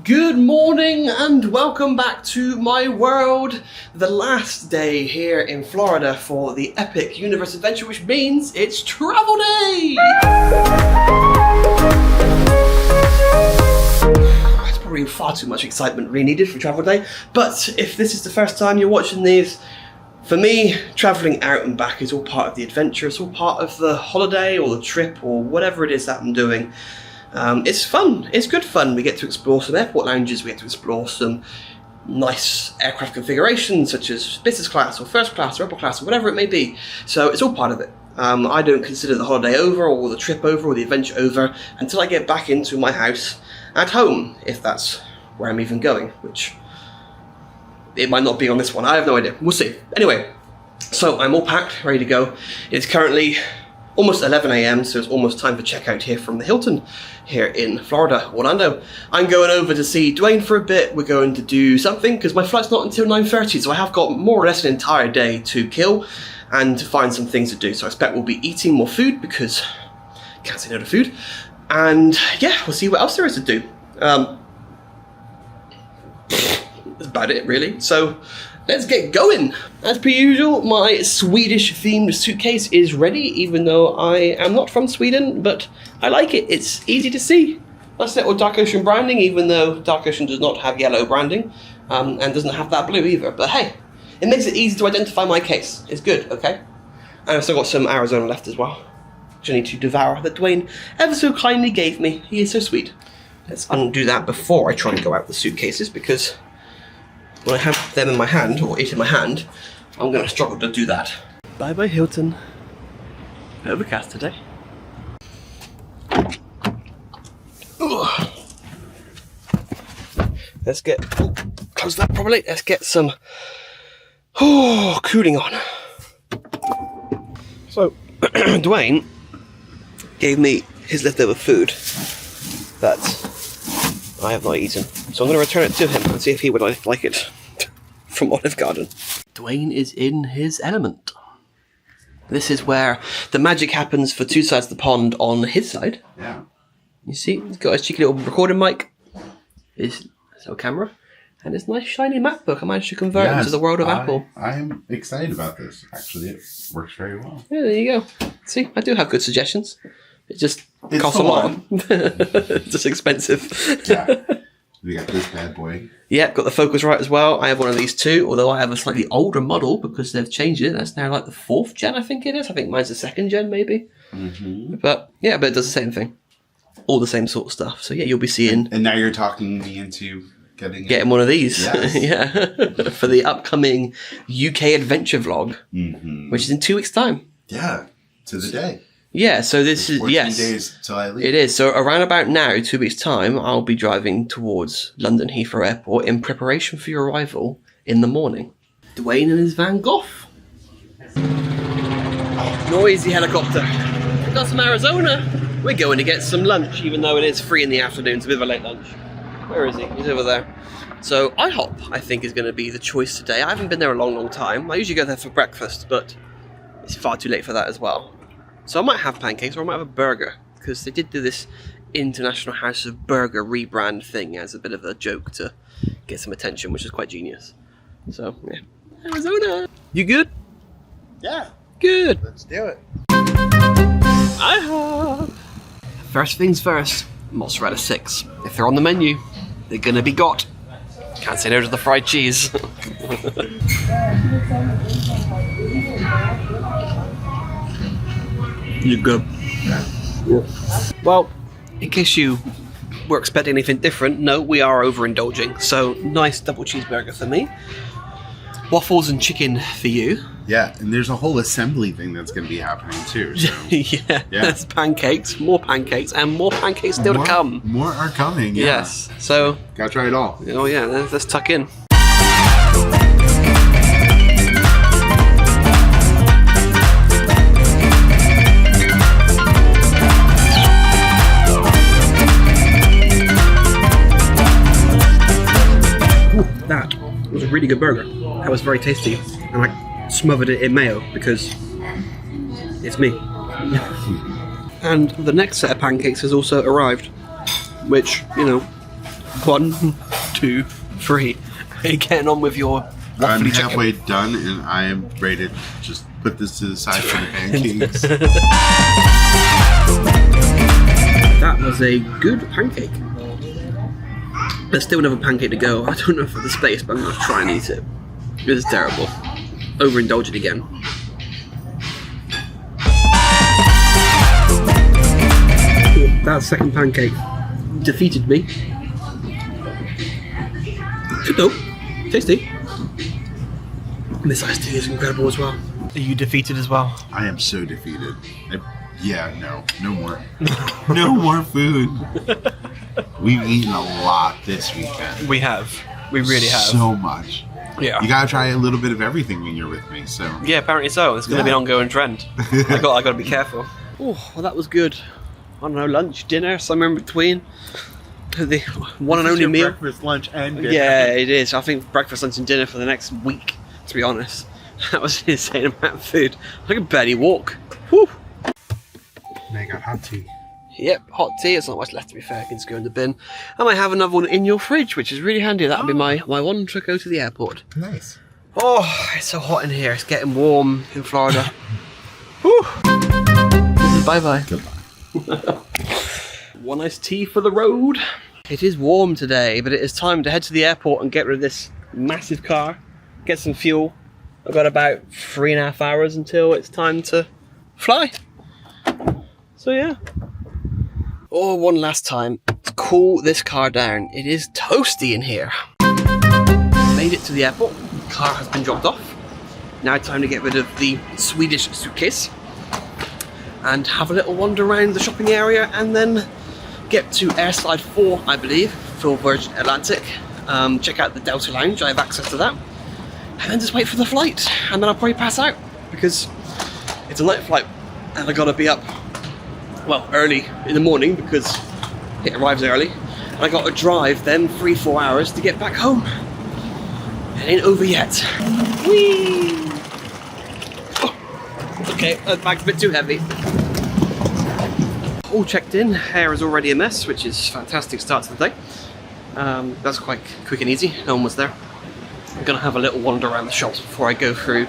Good morning and welcome back to my world. The last day here in Florida for the epic universe adventure, which means it's travel day! It's probably far too much excitement really needed for travel day, but if this is the first time you're watching these, for me, travelling out and back is all part of the adventure. It's all part of the holiday or the trip or whatever it is that I'm doing. It's fun, it's good fun. We get to explore some airport lounges, we get to explore some nice aircraft configurations such as business class or first class or upper class or whatever it may be. So it's all part of it. I don't consider the holiday over or the trip over or the adventure over until I get back into my house at home, if that's where I'm even going, which it might not be on this one, I have no idea, we'll see. Anyway, so I'm all packed, ready to go. It's currently almost 11 AM, so it's almost time for checkout here from the Hilton here in Florida, Orlando. I'm going over to see Dwayne for a bit. We're going to do something because my flight's not until 9:30, so I have got more or less an entire day to kill and to find some things to do. So I expect we'll be eating more food because can't say no to food. And yeah, we'll see what else there is to do. That's about it really. So let's get going. As per usual, my Swedish themed suitcase is ready, even though I am not from Sweden, but I like it. It's easy to see. That's little Dark Ocean branding, even though Dark Ocean does not have yellow branding, and doesn't have that blue either. But hey, it makes it easy to identify my case. It's good, okay? And I've still got some Arizona left as well, which I need to devour, that Dwayne ever so kindly gave me. He is so sweet. Let's undo that before I try and go out the suitcases, because when I have them in my hand, or it in my hand, I'm going to struggle to do that. Bye bye Hilton. Overcast today. Ugh. Let's get, close that properly, let's get some cooling on. So, Dwayne gave me his leftover food that I have not eaten. So I'm going to return it to him and see if he would like it from Olive Garden. Dwayne is in his element. This is where the magic happens for two sides of the pond on his side. Yeah. You see, he's got his cheeky little recording mic, his little camera, and his nice shiny MacBook. I managed to convert it to the world of Apple. I'm excited about this. Actually, it works very well. Yeah, there you go. See, I do have good suggestions. It just costs a lot. It's just expensive. Yeah. We got this bad boy. Yeah, got the Focusrite as well. I have one of these too, although I have a slightly older model because they've changed it. That's now like the 4th gen, I think it is. I think mine's the 2nd gen, maybe. Mm-hmm. But yeah, but it does the same thing. All the same sort of stuff. So yeah, you'll be seeing... And now you're talking me into getting one of these. Yes. Yeah. For the upcoming UK adventure vlog, which is in 2 weeks' time. Yeah, to the day. Yeah, so this is, 14 days till I leave. It is. So around about now, 2 weeks' time, I'll be driving towards London Heathrow Airport in preparation for your arrival in the morning. Dwayne and his Van Gogh. Noisy helicopter. We've got some Arizona. We're going to get some lunch, even though it is 3 in the afternoon. It's a bit of a late lunch. Where is he? He's over there. So IHOP, I think, is going to be the choice today. I haven't been there a long, long time. I usually go there for breakfast, but it's far too late for that as well. So I might have pancakes or I might have a burger, because they did do this International House of Burger rebrand thing as a bit of a joke to get some attention, which is quite genius. So, yeah. Arizona! You good? Yeah. Good. Let's do it. IHOP! First things first, mozzarella sticks. If they're on the menu, they're gonna be got. Can't say no to the fried cheese. You good? Yeah. Well, in case you were expecting anything different, no, we are overindulging. So, nice double cheeseburger for me. Waffles and chicken for you. Yeah, and there's a whole assembly thing that's going to be happening too. So. Yeah, there's pancakes, and more pancakes still to come. More are coming, yeah. Yes, so... Gotta try it all. Oh yeah, let's tuck in. That was a really good burger. That was very tasty. And I smothered it in mayo because it's me. And the next set of pancakes has also arrived, which, you know, 1, 2, 3. Are you getting on with your waffly I'm chicken? halfway done, and I am ready to just put this to the side for the pancakes. That was a good pancake. There's still another pancake to go. I don't know for the space, but I'm going to try and eat it. This is terrible. Overindulge it again. That second pancake defeated me. Good though. Tasty. And this iced tea is incredible as well. Are you defeated as well? I am so defeated. No more. No more food. We've eaten a lot this weekend. We have. We really have. So much. Yeah. You gotta try a little bit of everything when you're with me, so. Yeah, apparently so. It's going to be an ongoing trend. I got to be careful. Oh, well, that was good. I don't know, lunch, dinner, somewhere in between. The one and only meal. Breakfast, lunch, and dinner. Yeah, it is. I think breakfast, lunch, and dinner for the next week. To be honest, that was an insane amount of food. I could barely walk. Whew. And I got hot tea. Yep, hot tea. It's not much left, to be fair. I can just go in the bin. I might have another one in your fridge, which is really handy. That'll be my one to go to the airport. Nice. Oh, it's so hot in here. It's getting warm in Florida. Whew. Bye-bye. Goodbye. One iced tea for the road. It is warm today, but it is time to head to the airport and get rid of this massive car, get some fuel. I've got about 3.5 hours until it's time to fly. So yeah. Oh, one last time to cool this car down. It is toasty in here. Made it to the airport. The car has been dropped off. Now time to get rid of the Swedish suitcase and have a little wander around the shopping area, and then get to airside 4, I believe, for Virgin Atlantic. Check out the Delta Lounge, I have access to that. And then just wait for the flight, and then I'll probably pass out, because it's a night flight, and I gotta be up, well, early in the morning, because it arrives early. And I gotta drive then 3-4 hours to get back home. It ain't over yet. Whee! Oh, okay, that bag's a bit too heavy. All checked in, hair is already a mess, which is a fantastic start to the day. That's quite quick and easy, no one was there. I'm going to have a little wander around the shops before I go through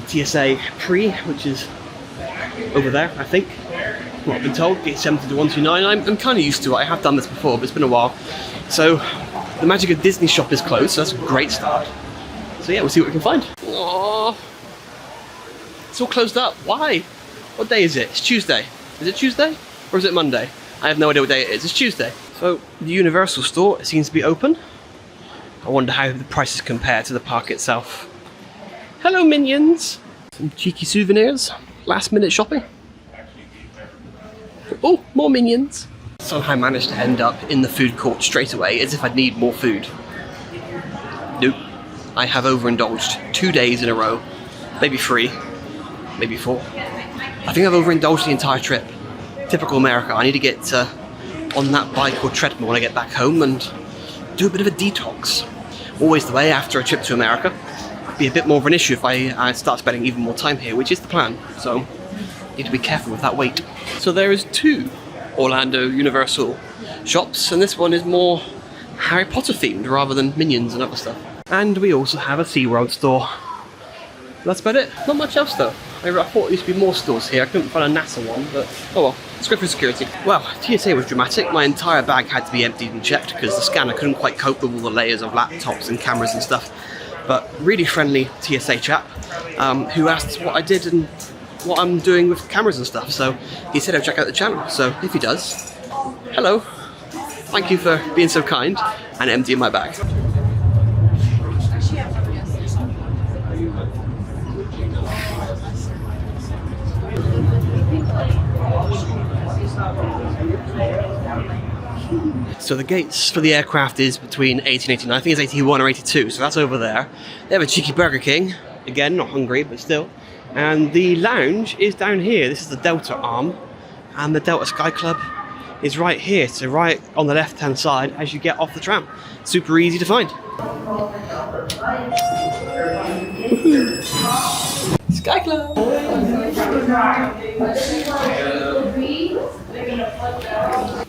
TSA Pre, which is over there, I think. What I've been told, gate 70 to 129. I'm kind of used to it, I have done this before, but it's been a while. So, the Magic of Disney shop is closed, so that's a great start. So yeah, we'll see what we can find. Aww. It's all closed up, why? What day is it? It's Tuesday. Is it Tuesday? Or is it Monday? I have no idea what day it is. It's Tuesday. So, the Universal store seems to be open. I wonder how the prices compare to the park itself. Hello, Minions! Some cheeky souvenirs. Last minute shopping. Oh, more Minions! Somehow managed to end up in the food court straight away, as if I'd need more food. Nope. I have overindulged 2 days in a row. Maybe 3. Maybe 4. I think I've overindulged the entire trip. Typical America. I need to get on that bike or treadmill when I get back home and do a bit of a detox. Always the way after a trip to America. It'd be a bit more of an issue if I start spending even more time here, which is the plan. So, need to be careful with that weight. So there is 2 Orlando Universal shops, and this one is more Harry Potter themed rather than Minions and other stuff. And we also have a SeaWorld store. That's about it. Not much else though. I thought there used to be more stores here. I couldn't find a NASA one, but oh well. Let's go for security. Well, TSA was dramatic. My entire bag had to be emptied and checked because the scanner couldn't quite cope with all the layers of laptops and cameras and stuff. But really friendly TSA chap who asked what I did and what I'm doing with cameras and stuff. So he said I'll check out the channel. So if he does, hello. Thank you for being so kind and emptying my bag. So the gates for the aircraft is between 80 and 89. I think it's 81 or 82, so that's over there. They have a cheeky Burger King. Again, not hungry, but still. And the lounge is down here. This is the Delta arm. And the Delta Sky Club is right here. So right on the left-hand side as you get off the tram. Super easy to find. Sky Club!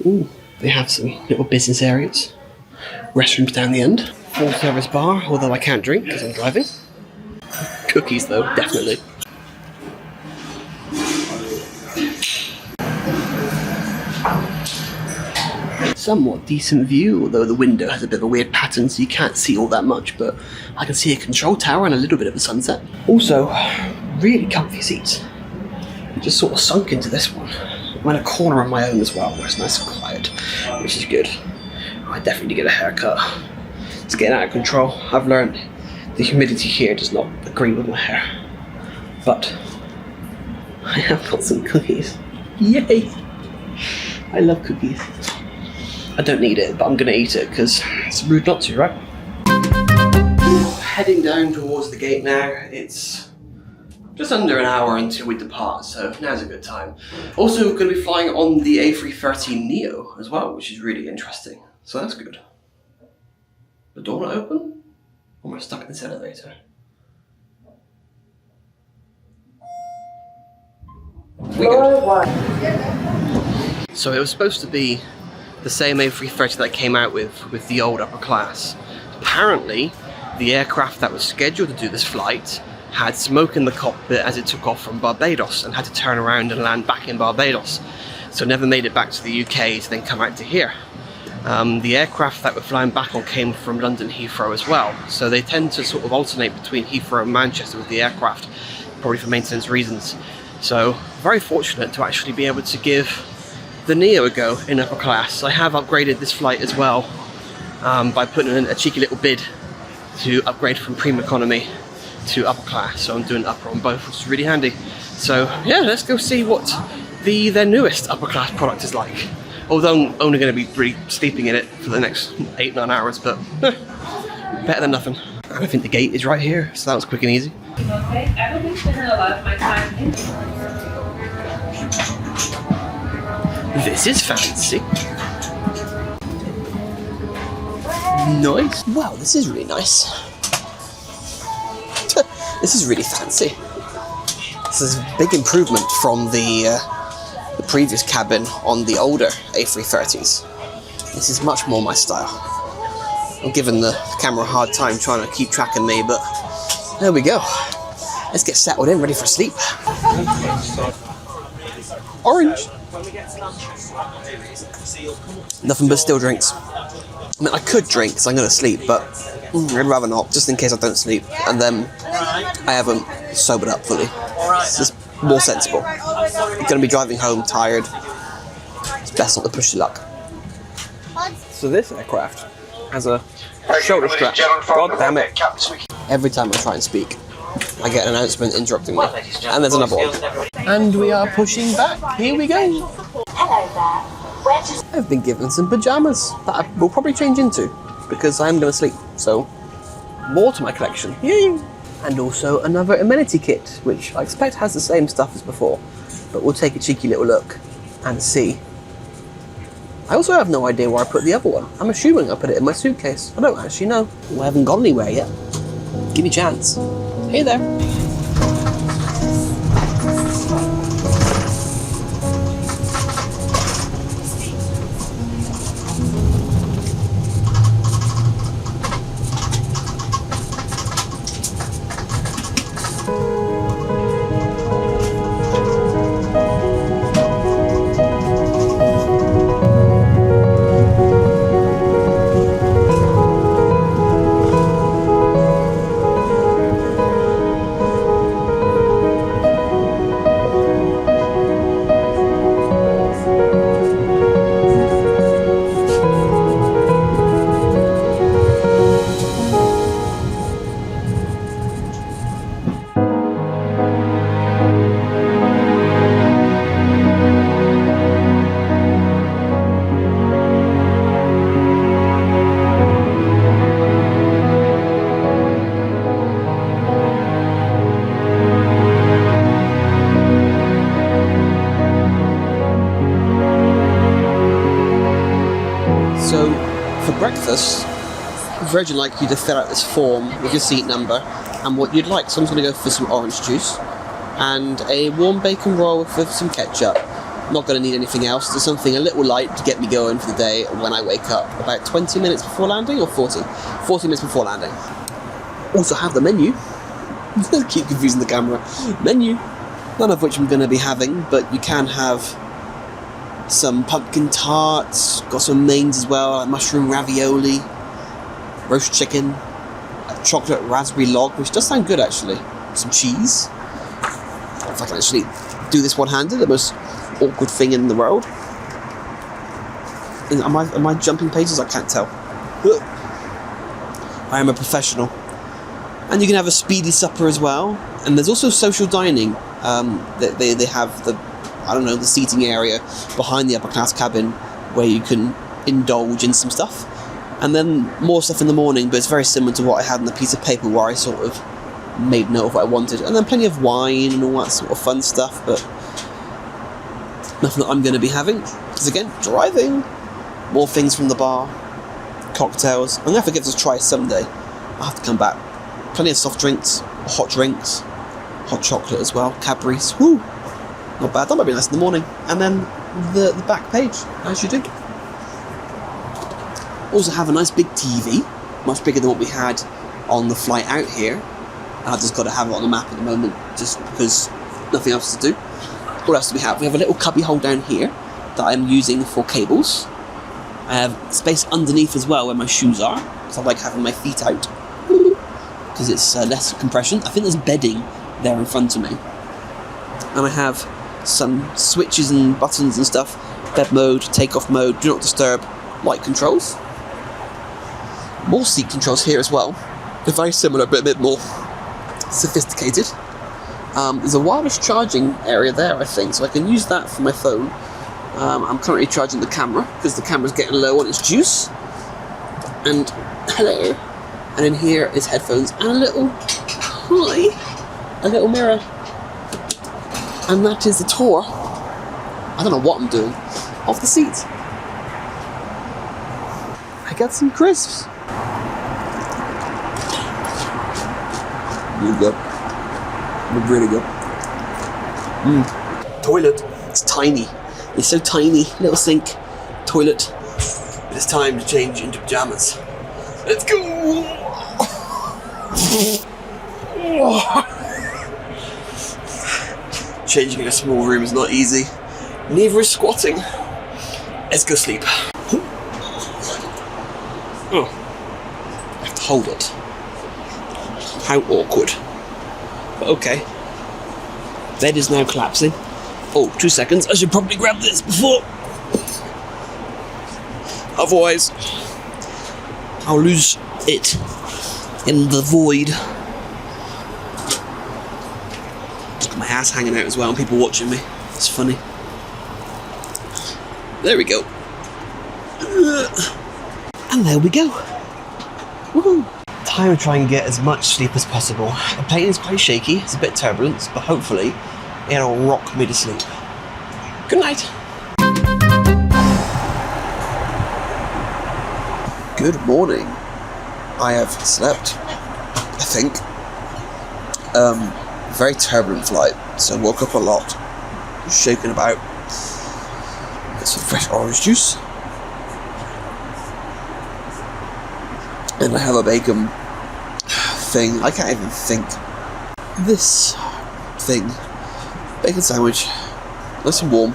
Ooh, they have some little business areas. Restrooms down the end. Full service bar, although I can't drink because I'm driving. Cookies though, definitely. Somewhat decent view, although the window has a bit of a weird pattern so you can't see all that much, but I can see a control tower and a little bit of a sunset. Also, really comfy seats. Just sort of sunk into this one. I'm in a corner on my own as well, where it's nice and quiet, which is good. I definitely need to get a haircut. It's getting out of control. I've learned the humidity here does not agree with my hair. But I have got some cookies. Yay! I love cookies. I don't need it, but I'm gonna eat it because it's rude not to, right? Heading down towards the gate now. It's just under an hour until we depart, so now's a good time. Also, we're going to be flying on the A330neo as well, which is really interesting. So that's good. The door not open? Or am I stuck in this elevator? So it was supposed to be the same A330 that came out with the old upper class. Apparently, the aircraft that was scheduled to do this flight had smoke in the cockpit as it took off from Barbados and had to turn around and land back in Barbados. So never made it back to the UK to then come out to here. The aircraft that we're flying back on came from London Heathrow as well. So they tend to sort of alternate between Heathrow and Manchester with the aircraft, probably for maintenance reasons. So very fortunate to actually be able to give the Neo a go in upper class. I have upgraded this flight as well by putting in a cheeky little bid to upgrade from premium economy to upper class, so I'm doing upper on both, which is really handy. So yeah, let's go see what their newest upper class product is like. Although I'm only going to be really sleeping in it for the next 8-9 hours, but better than nothing. And I think the gate is right here, so that was quick and easy. Okay, I will be spending a lot of my time in. This is fancy. Nice. Wow, this is really nice. This is really fancy. This is a big improvement from the previous cabin on the older A330s. This is much more my style. I'm giving the camera a hard time trying to keep track of me, but there we go. Let's get settled in, ready for sleep. Orange. Nothing but still drinks. I mean, I could drink because I'm going to sleep, but I'd rather not, just in case I don't sleep, and then I haven't sobered up fully. It's just more sensible. You're going to be driving home tired. It's best not to push your luck. So this aircraft has a shoulder strap. God damn it. Every time I try and speak, I get an announcement interrupting me. And there's another one. And we are pushing back. Here we go. Hello there. I've been given some pajamas that I will probably change into because I am going to sleep. So, more to my collection. Yay! And also another amenity kit, which I expect has the same stuff as before. But we'll take a cheeky little look and see. I also have no idea where I put the other one. I'm assuming I put it in my suitcase. I don't actually know. I haven't gone anywhere yet. Give me a chance. Hey there. So, for breakfast, Virgin like you to fill out this form with your seat number and what you'd like. So I'm just going to go for some orange juice and a warm bacon roll with some ketchup Not going to need anything else. Just something a little light to get me going for the day when I wake up. About 20 minutes before landing, or 40? 40 minutes before landing. Also have the menu. Keep confusing the camera. Menu. None of which I'm going to be having, but you can have some pumpkin tarts, got some mains as well, like mushroom ravioli, roast chicken, a chocolate raspberry log, which does sound good actually. Some cheese. If I can actually do this one-handed, the most awkward thing in the world. Am I jumping pages? I can't tell. I am a professional. And you can have a speedy supper as well. And there's also social dining. They have the seating area behind the upper class cabin where you can indulge in some stuff. And then more stuff in the morning, but it's very similar to what I had on the piece of paper where I sort of made note of what I wanted. And then plenty of wine and all that sort of fun stuff, but nothing that I'm going to be having. Because again, driving. More things from the bar. Cocktails. I'm going to have to give this a try someday. I'll have to come back. Plenty of soft drinks, hot drinks, hot chocolate as well, Cadbury's. Woo! Not bad. That might be nice in the morning. And then the back page, as you do. Also have a nice big TV, much bigger than what we had on the flight out here. I've just got to have it on the map at the moment, just because nothing else to do. What else do we have? We have a little cubby hole down here that I'm using for cables. I have space underneath as well where my shoes are, because I like having my feet out, because it's less compression. I think there's bedding there in front of me. And I have some switches and buttons and stuff. Bed mode, takeoff mode, do not disturb, light controls. More seat controls here as well. They're very similar, but a bit more sophisticated. There's a wireless charging area there, I think, so I can use that for my phone. I'm currently charging the camera, because the camera's getting low on its juice. And, hello. And in here is headphones and a little mirror. And that is the tour. I don't know what I'm doing. Off the seat. I got some crisps. Really good. Really good. Toilet. It's tiny. It's so tiny. Little sink. Toilet. It's time to change into pajamas. Let's go! Changing in a small room is not easy. Neither is squatting. Let's go sleep. Oh. I have to hold it. How awkward. But okay. Bed is now collapsing. Oh, 2 seconds. I should probably grab this before. Otherwise, I'll lose it in the void. Got my ass hanging out as well and people watching me. It's funny. There we go. And there we go. Woohoo! Time to try and get as much sleep as possible. The plane is quite shaky, it's a bit turbulent, but hopefully it'll rock me to sleep. Good night. Good morning. I have slept, I think. Very turbulent flight, so I woke up a lot. Shaking about. Got some fresh orange juice. And I have a bacon thing. I can't even think. This thing. Bacon sandwich. Nice and warm.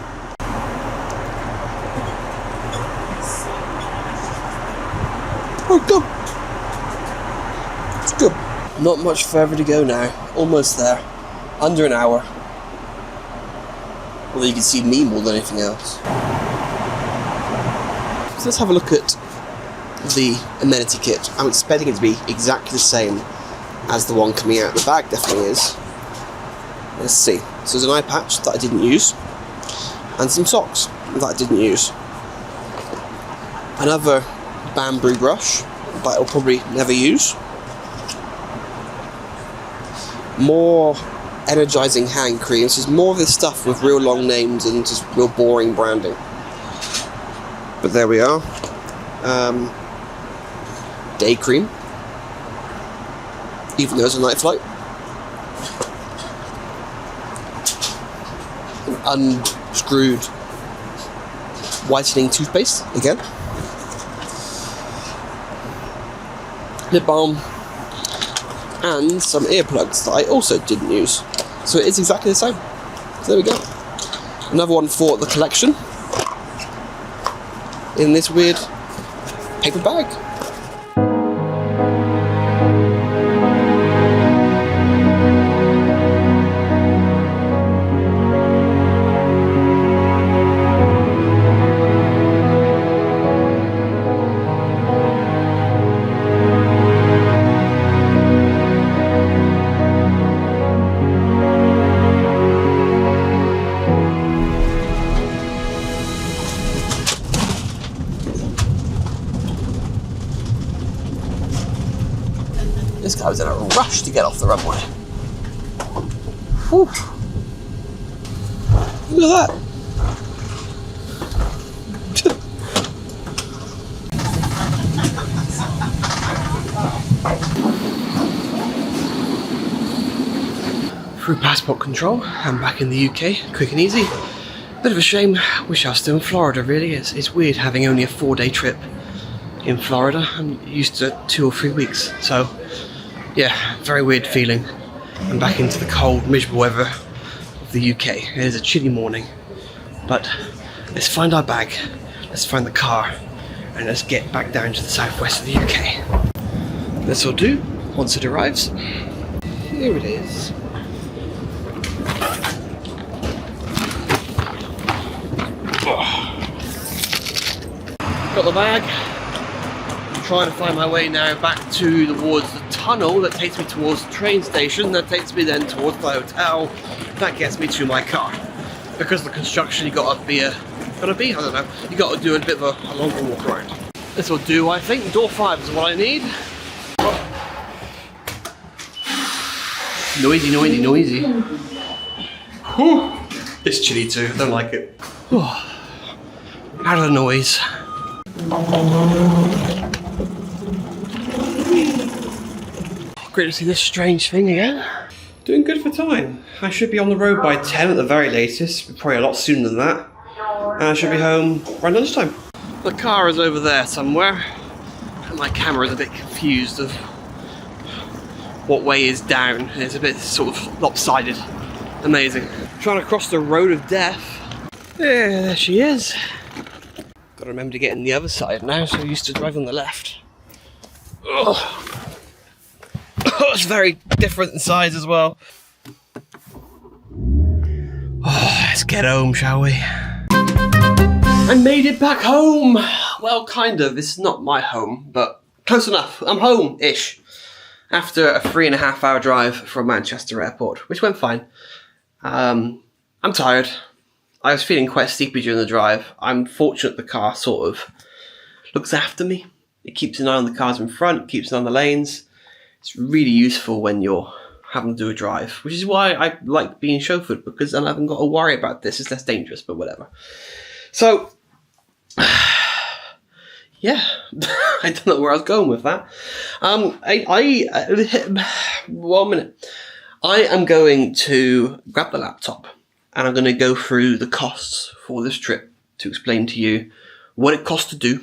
Oh, good. It's good. Not much further to go now. Almost there. Under an hour. Although you can see me more than anything else. So let's have a look at the amenity kit. I'm expecting it to be exactly the same as the one coming out. The bag definitely is. Let's see. So there's an eye patch that I didn't use, and some socks that I didn't use. Another bamboo brush that I'll probably never use. More energizing hand cream. This is more of this stuff with real long names and just real boring branding. But there we are. Day cream, even though it's a night flight. An unscrewed whitening toothpaste again, lip balm, and some earplugs that I also didn't use. So it is exactly the same. So there we go. Another one for the collection in this weird paper bag. This guy was in a rush to get off the runway. Whew. Look at that. Through passport control, I'm back in the UK, quick and easy. Bit of a shame, wish I was still in Florida really. It's weird having only a 4-day trip in Florida. I'm used to 2 or 3 weeks, so yeah, very weird feeling. I'm back into the cold, miserable weather of the UK. It is a chilly morning, but let's find our bag, let's find the car, and let's get back down to the southwest of the UK. This will do once it arrives. Here it is. Got the bag. I'm trying to find my way now back towards the tunnel that takes me towards the train station, that takes me then towards the hotel, that gets me to my car. Because of the construction, you gotta be, I don't know, you gotta do a bit of a longer walk around. This will do, I think. Door 5 is what I need. Noisy, noisy, noisy. Whew. It's chilly too, I don't like it. Out of the noise. Great to see this strange thing again. Doing good for time. I should be on the road by 10 at the very latest, probably a lot sooner than that. And I should be home around lunchtime. The car is over there somewhere, and my camera is a bit confused of what way is down. It's a bit sort of lopsided. Amazing. Trying to cross the road of death. Yeah, there she is. Gotta remember to get in the other side now, so I used to drive on the left. Oh, it's very different in size as well. Oh, let's get home, shall we? I made it back home! Well, kind of. This is not my home, but close enough. I'm home-ish. After a 3.5-hour drive from Manchester Airport, which went fine. I'm tired. I was feeling quite sleepy during the drive. I'm fortunate the car sort of looks after me. It keeps an eye on the cars in front, keeps an eye on the lanes. It's really useful when you're having to do a drive, which is why I like being chauffeured, because then I haven't got to worry about this. It's less dangerous, but whatever. So, yeah, I don't know where I was going with that. 1 minute. I am going to grab the laptop and I'm going to go through the costs for this trip to explain to you what it cost to do,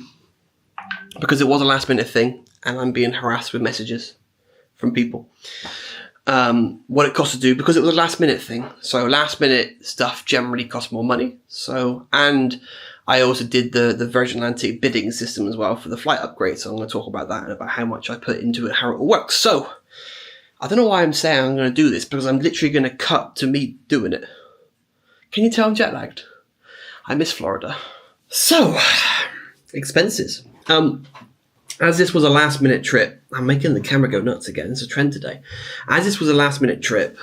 because it was a last minute thing and I'm being harassed with messages from people. What it cost to do, because it was a last minute thing. So last minute stuff generally costs more money. So, and I also did the Virgin Atlantic bidding system as well for the flight upgrade. So I'm going to talk about that and about how much I put into it, how it all works. So I don't know why I'm saying I'm going to do this, because I'm literally going to cut to me doing it. Can you tell I'm jet lagged? I miss Florida. So, expenses. As this was a last minute trip, I'm making the camera go nuts again. It's a trend today. As this was a last minute trip,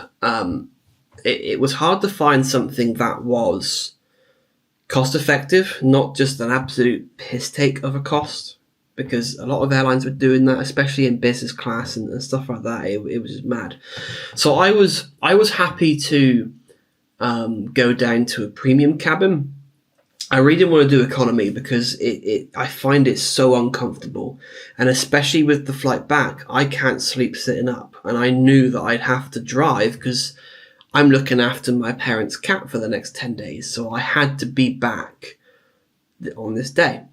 it was hard to find something that was cost effective, not just an absolute piss take of a cost, because a lot of airlines were doing that, especially in business class and stuff like that. It was just mad. So I was happy to go down to a premium cabin. I really didn't want to do economy because I find it so uncomfortable, and especially with the flight back, I can't sleep sitting up, and I knew that I'd have to drive because I'm looking after my parents' cat for the next 10 days, so I had to be back on this day.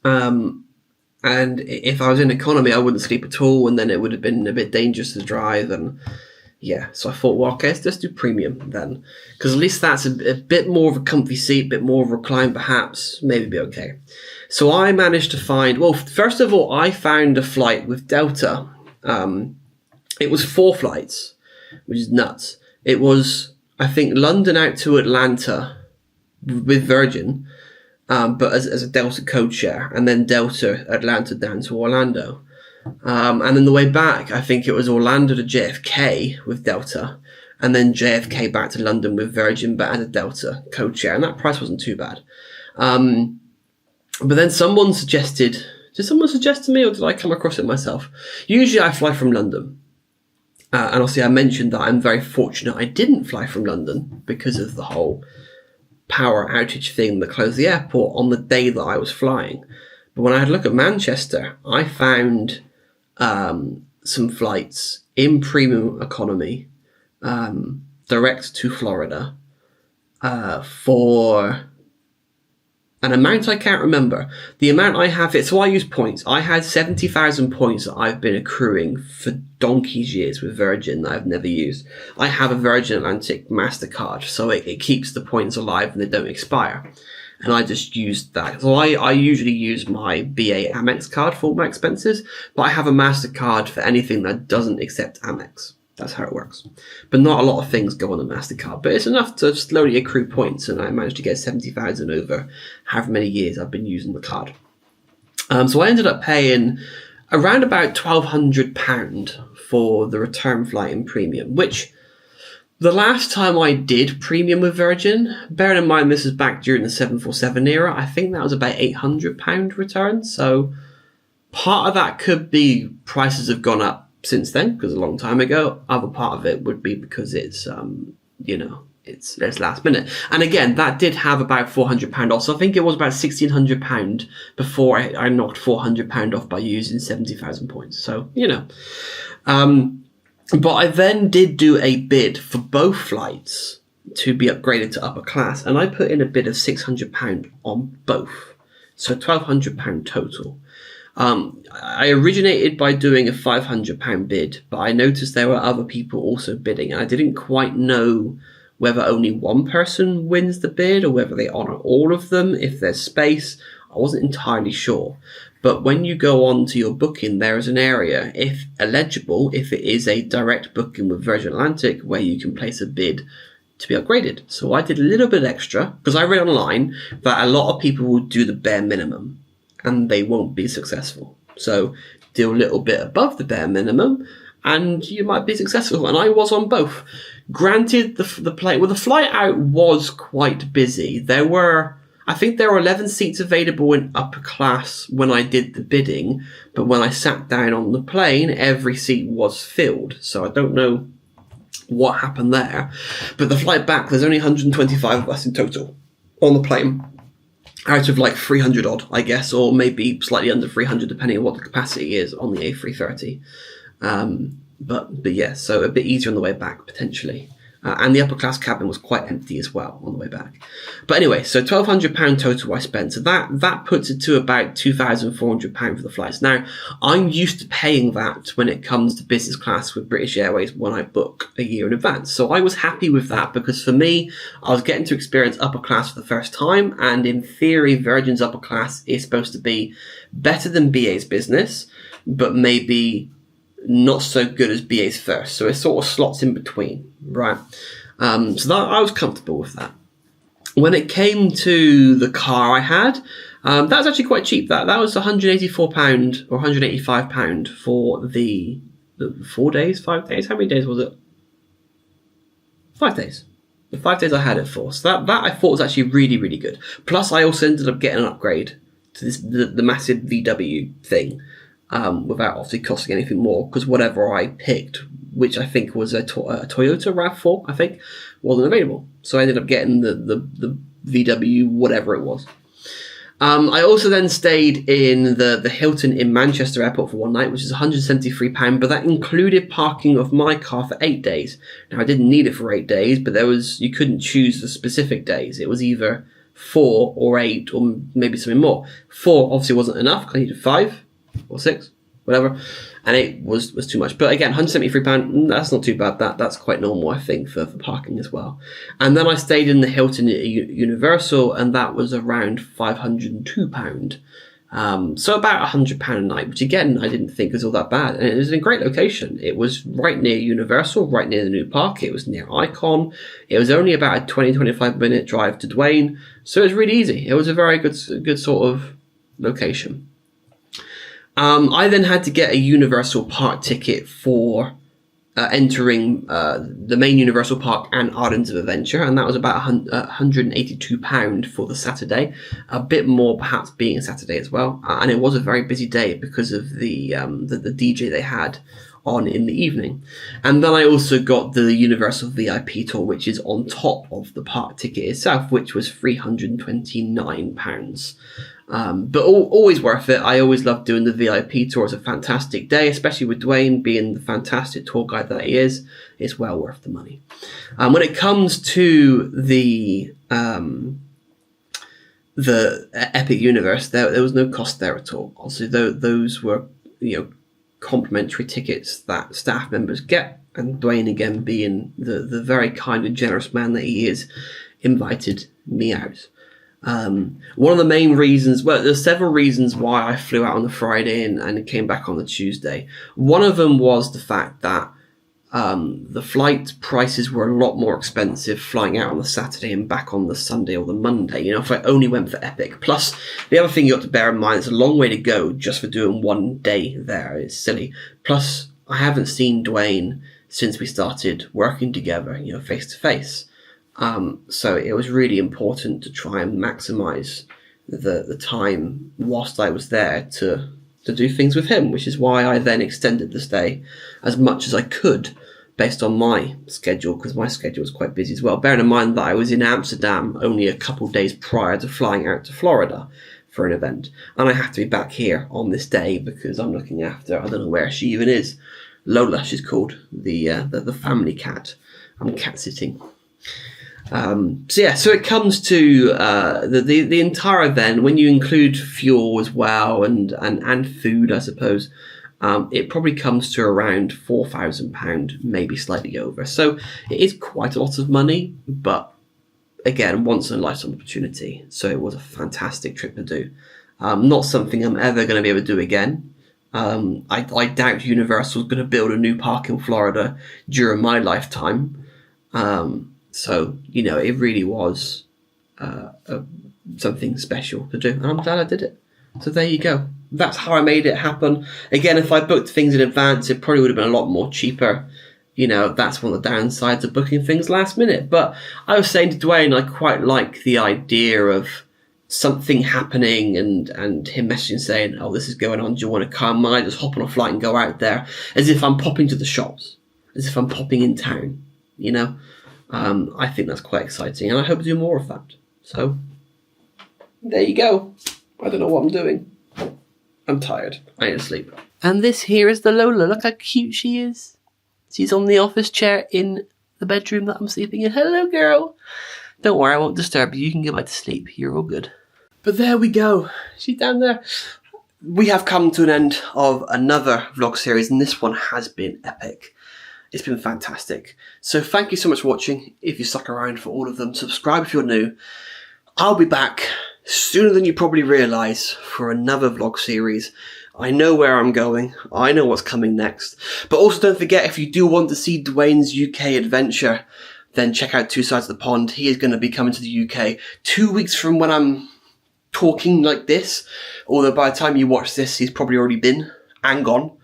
And if I was in economy, I wouldn't sleep at all, and then it would have been a bit dangerous to drive. And yeah, so I thought, well, okay, let's do premium then, because at least that's a bit more of a comfy seat, a bit more of a recline, perhaps, maybe be okay. So I managed to find, well, first of all, I found a flight with Delta. It was 4 flights, which is nuts. It was, I think, London out to Atlanta with Virgin, but as a Delta code share, and then Delta Atlanta down to Orlando. And then the way back, I think it was Orlando to JFK with Delta, and then JFK back to London with Virgin, but as a Delta code share, and that price wasn't too bad. But then someone suggested, did someone suggest to me, or did I come across it myself? Usually I fly from London. And obviously I mentioned that I'm very fortunate I didn't fly from London because of the whole power outage thing that closed the airport on the day that I was flying. But when I had a look at Manchester, I found some flights in premium economy direct to Florida for an amount I can't remember. The amount I have, so I use points. I had 70,000 points that I've been accruing for donkey's years with Virgin that I've never used. I have a Virgin Atlantic MasterCard, so it keeps the points alive and they don't expire. And I just used that. So I usually use my BA Amex card for all my expenses, but I have a MasterCard for anything that doesn't accept Amex. That's how it works. But not a lot of things go on a MasterCard, but it's enough to slowly accrue points, and I managed to get 70,000 over however many years I've been using the card. So I ended up paying around about £1,200 for the return flight in premium, which the last time I did premium with Virgin, bearing in mind this is back during the 747 era, I think that was about £800 return. So part of that could be prices have gone up since then, because a long time ago. Other part of it would be because it's it's last minute. And again, that did have about £400 off. So I think it was about £1,600 before I knocked £400 off by using 70,000 points. So but I then did do a bid for both flights to be upgraded to upper class, and I put in a bid of £600 on both, so £1,200 total. I originated by doing a £500 bid, but I noticed there were other people also bidding, and I didn't quite know whether only one person wins the bid or whether they honour all of them, if there's space. I wasn't entirely sure. But when you go on to your booking, there is an area, if eligible, if it is a direct booking with Virgin Atlantic, where you can place a bid to be upgraded. So I did a little bit extra, because I read online that a lot of people will do the bare minimum and they won't be successful. So do a little bit above the bare minimum and you might be successful. And I was on both. Granted, the flight out was quite busy. I think there were 11 seats available in upper class when I did the bidding, but when I sat down on the plane, every seat was filled. So I don't know what happened there. But the flight back, there's only 125 of us in total on the plane, out of like 300 odd, I guess, or maybe slightly under 300, depending on what the capacity is on the A330. But yeah, so a bit easier on the way back, potentially. And the upper class cabin was quite empty as well on the way back. But anyway, so £1,200 total I spent. So that puts it to about £2,400 for the flights. Now, I'm used to paying that when it comes to business class with British Airways when I book a year in advance. So I was happy with that, because for me, I was getting to experience upper class for the first time. And in theory, Virgin's upper class is supposed to be better than BA's business, but maybe not so good as BA's first. So it sort of slots in between, right? So that, I was comfortable with that. When it came to the car I had, that was actually quite cheap. That was £184 or £185 for the 4 days, 5 days. How many days was it? 5 days. The 5 days I had it for. So that I thought was actually really, really good. Plus, I also ended up getting an upgrade to the massive VW thing. Without obviously costing anything more, because whatever I picked, which I think was a Toyota RAV4, I think, wasn't available. So I ended up getting the VW, whatever it was. I also then stayed in the Hilton in Manchester Airport for one night, which is £173, but that included parking of my car for 8 days. Now, I didn't need it for 8 days, but you couldn't choose the specific days. It was either 4 or 8 or maybe something more. 4 obviously wasn't enough because I needed 5 or 6, whatever, and 8 was too much. But again, £173, that's not too bad. That's quite normal, I think, for parking as well. And then I stayed in the Hilton Universal, and that was around £502. So about £100 a night, which again, I didn't think was all that bad. And it was in a great location. It was right near Universal, right near the new park. It was near Icon. It was only about a 20-25 minute drive to Dwayne. So it was really easy. It was a very good sort of location. I then had to get a Universal Park ticket for entering the main Universal Park and Islands of Adventure, and that was about £182 for the Saturday, a bit more perhaps being a Saturday as well, and it was a very busy day because of the DJ they had on in the evening. And then I also got the Universal VIP tour, which is on top of the park ticket itself, which was £329. But always worth it. I always love doing the VIP tour. It's a fantastic day, especially with Dwayne being the fantastic tour guide that he is. It's well worth the money. When it comes to the Epic Universe, there was no cost there at all. Also, those were complimentary tickets that staff members get, and Dwayne, again being the very kind and generous man that he is, invited me out. One of the main reasons, well, there's several reasons why I flew out on the Friday and came back on the Tuesday. One of them was the fact that the flight prices were a lot more expensive flying out on the Saturday and back on the Sunday or the Monday, if I only went for Epic. Plus, the other thing you got to bear in mind, it's a long way to go just for doing one day there. It's silly. Plus, I haven't seen Dwayne since we started working together, face to face. So it was really important to try and maximize the time whilst I was there to do things with him, which is why I then extended the stay as much as I could based on my schedule, because my schedule was quite busy as well. Bearing in mind that I was in Amsterdam only a couple of days prior to flying out to Florida for an event, and I have to be back here on this day because I'm looking after, I don't know where she even is, Lola, she's called, the family cat. I'm cat sitting. So it comes to the entire event, when you include fuel as well and food, I suppose, it probably comes to around £4,000, maybe slightly over. So it is quite a lot of money, but again, once in a lifetime opportunity. So it was a fantastic trip to do. Not something I'm ever going to be able to do again. I doubt Universal is going to build a new park in Florida during my lifetime. So, it really was something special to do. And I'm glad I did it. So there you go. That's how I made it happen. Again, if I booked things in advance, it probably would have been a lot more cheaper. That's one of the downsides of booking things last minute. But I was saying to Dwayne, I quite like the idea of something happening and him messaging saying, oh, this is going on, do you want to come? And I just hop on a flight and go out there as if I'm popping to the shops, as if I'm popping in town, I think that's quite exciting, and I hope to do more of that. So, there you go. I don't know what I'm doing. I'm tired. I need to sleep. And this here is the Lola. Look how cute she is. She's on the office chair in the bedroom that I'm sleeping in. Hello, girl. Don't worry, I won't disturb you. You can go back to sleep. You're all good. But there we go. She's down there. We have come to an end of another vlog series, and this one has been epic. It's been fantastic. So thank you so much for watching. If you stuck around for all of them, subscribe if you're new. I'll be back sooner than you probably realise for another vlog series. I know where I'm going. I know what's coming next. But also don't forget, if you do want to see Dwayne's UK adventure, then check out Two Sides of the Pond. He is going to be coming to the UK 2 weeks from when I'm talking like this. Although by the time you watch this, he's probably already been and gone.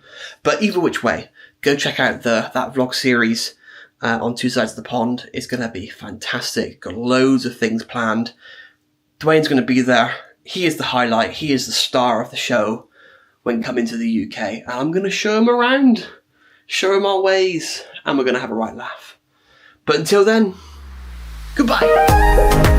But either which way, go check out that vlog series on Two Sides of the Pond. It's going to be fantastic. Got loads of things planned. Dwayne's going to be there. He is the highlight. He is the star of the show when coming to the UK. And I'm going to show him around, show him our ways, and we're going to have a right laugh. But until then, goodbye.